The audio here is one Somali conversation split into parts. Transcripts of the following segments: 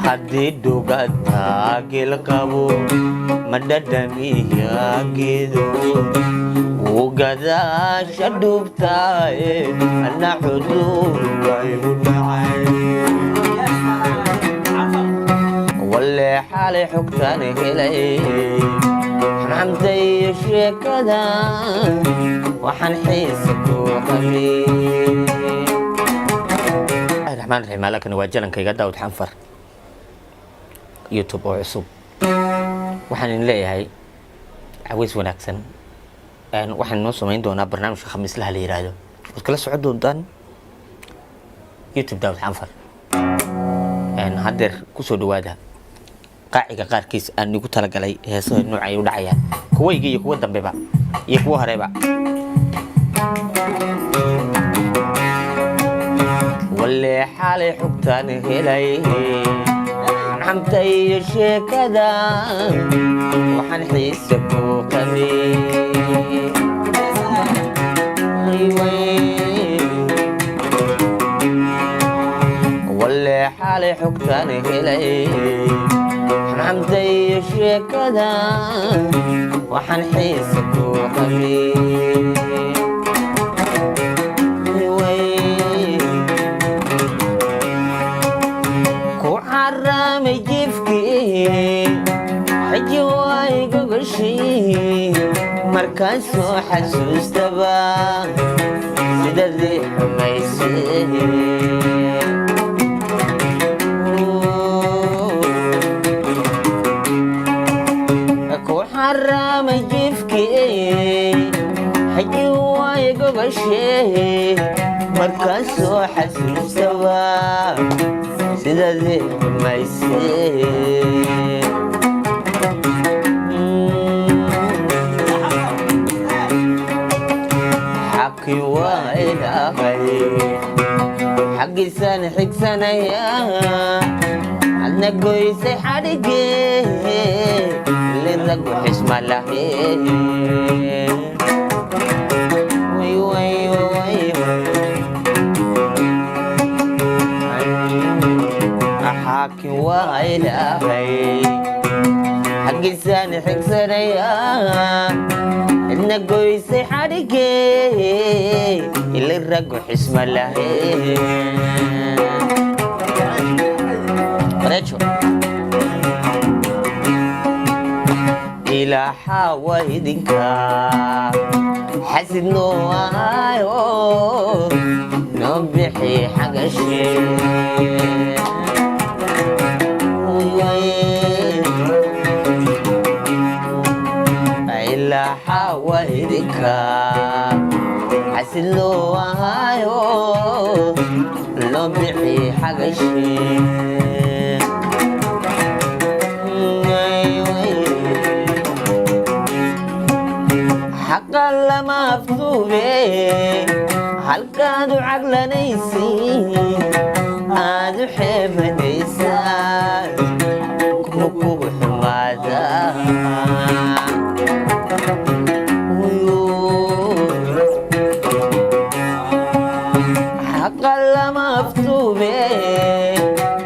haddii dhugataa geel qabo ma dhadhamiya geedo wuu gadaasha dhubtaaye ana xuduud baygu dhacay walle xalay xogtaan helay xamday sheekada waxaan xiisa ku qabay الرحمن الرحيم لكن واجلن كيغا داود حنفر يوتيوب oo cusub waxaan leeyahay aweys wanaagsan waxaan noo sameyn doonaa barnaamijka khamiislaha la yiraahdo waad kala socon doontaan youtube daawud xanfar hadeer ku soo dhawaada qaaciga qaarkiis aan ugu talagalay heesaha noocay u dhacayaan kuwayga iyo kuwa dambeba iyo kuwa horeba walle xalay xogtaan helay xamtay sheekada waxaan xiisa ku qabay walle xalay xogtaan helay xamtay sheekada waxaan xiisa ku qabay markaan soo xasuustaba sidadii xumaysay ku xaraamay jifkii xaji waay gogashee markaan soo xasuustaba sidadii xumaysay حقيسان حكسان يا عدنا قويسي حرقي اللي رقو حسم الله وي وي وي أحاكي وإلهي حقيسان حكسان يا عدنا قويسي حرقي اللي رقو حسم الله رجو إلى حوايدك حسد نوايو نبحي حق الشيء إلى حوايدك حسلو هايو لو بيحي حق الشيء حق لما مفتوبي هل كادو عقل نيسي هادو حيب نيسان كوكو بحمادا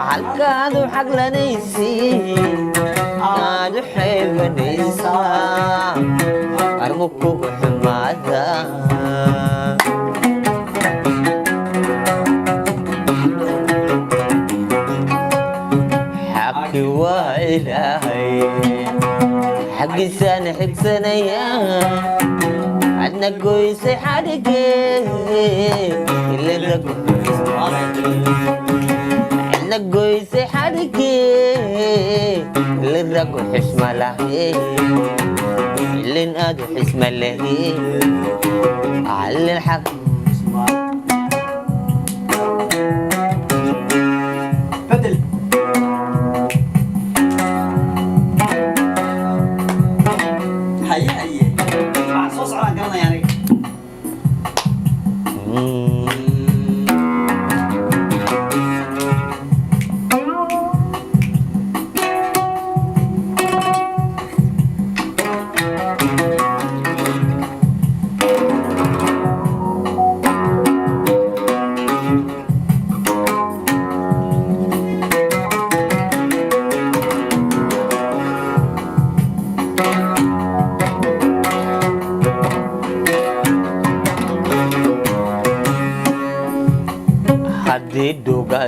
halkaadu xaglanaysiin aad u xeebanaysaa armu kugu xumaada xaqi waa ilaahay xaqiisaan xigsanaya adna goysay xadhigee iladagu نقويسي حركي اللي رقو حسم لهي اللي نقادو حسم لهي علي الحق بدل حي حي مع صوص على قرنا يعني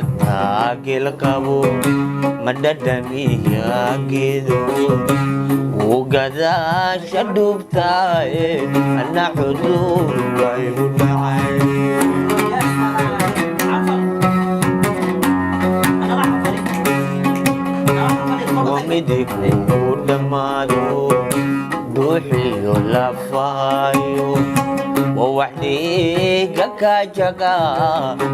dugataa gelqabo madhadhamiya geedo gadaasha dhubtaaye ana cudurka igu dhacay wamidiku dhammaado duuxiyo lafaayo wawaxdhiiga kaajaga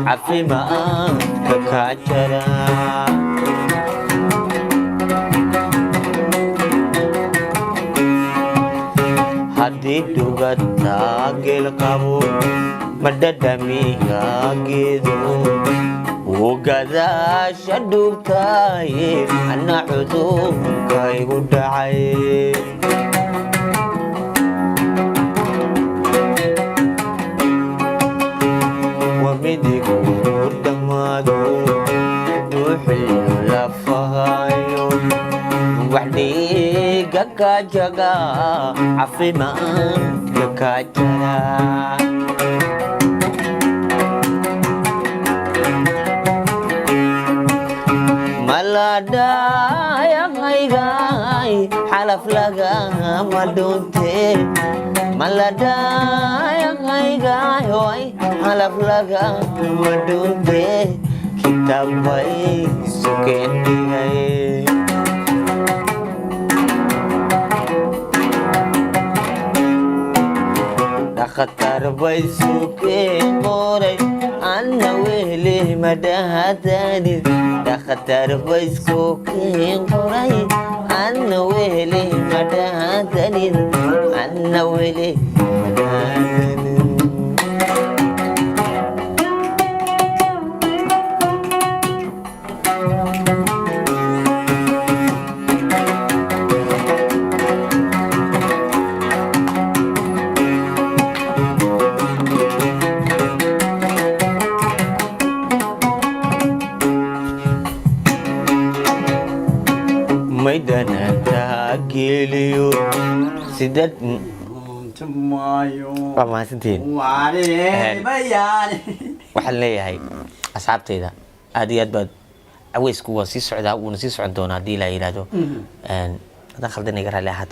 cafimaadka kaajara haddii dugataa gelqabo madhadhamiya geedo gadaasha dhubtaaye ana cudurka igu dhacay wamidigu dhammaado duuxiyo lafahayo waxdhiiga kaajaga cafimaadka kaajara maladhayaqaygay xalaf lagama dhunte maladhayaqaygay hoy xalaf lagama dhunte kitabbay sukendhigay dhakhtar bay sukeen qoray anna wehli madhahatanid dhakhtar bay sukeen qoray anna wehli madhahatanid anna wehli madhahatanid maydanataa geeliyo sidad waa mahadsantihiin waxaan leeyahay asxaabtayda aad iyo aad baad caweysku waa sii socdaa wuuna sii socon doonaa haddii la yidhaahdo haddaan khaldan iga raalli ahaad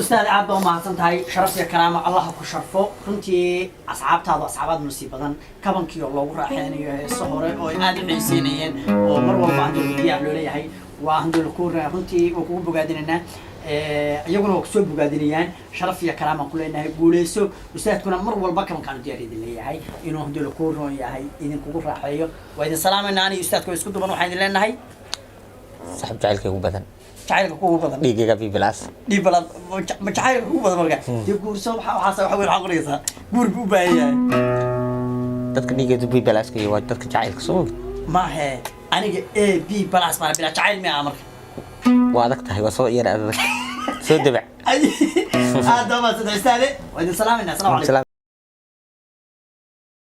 ustaad aad baa umahadsan tahay sharaf iyo karaama allaha ku sharfo runtii asxaabtaadu asxaabaad nasiib badan kabankii oo loogu raaxeynayo heeso hore oo aad u xiiseynayeen oo mar walba handoola diyaar loo leeyahay waa handoola ku runtii oo kugu bogaadinaynaa iyaguna waa kusoo bogaadinayaan sharaf iyo karaamaan ku leenahay guuleyso ustaadkuna mar walba kabankaanu diyaar idin leeyahay inuu handoola ku roon yahay idinkugu raaxeeyo waa idin salaamaynaa aniga ustaadka isku duban waxaan idin leenahay saxib jacaylka ugu badan jacaylka kugu badan dhiigayga bibilaas dhiibalan ma jacaylka kugu badan marka dee guurso waxaas waxa weyn xaqoraysaa guur buu u baahan yahay dadka dhiigaydu bibilaaska iyo waa dadka jacaylka soo maahe aniga a b balas baan bilaa jacayl miyaa marka waa adag tahay waa soo yara adag soo dabac aad baa mahadsan tahay ustaade waa idin salaamayna assalaamu calaykum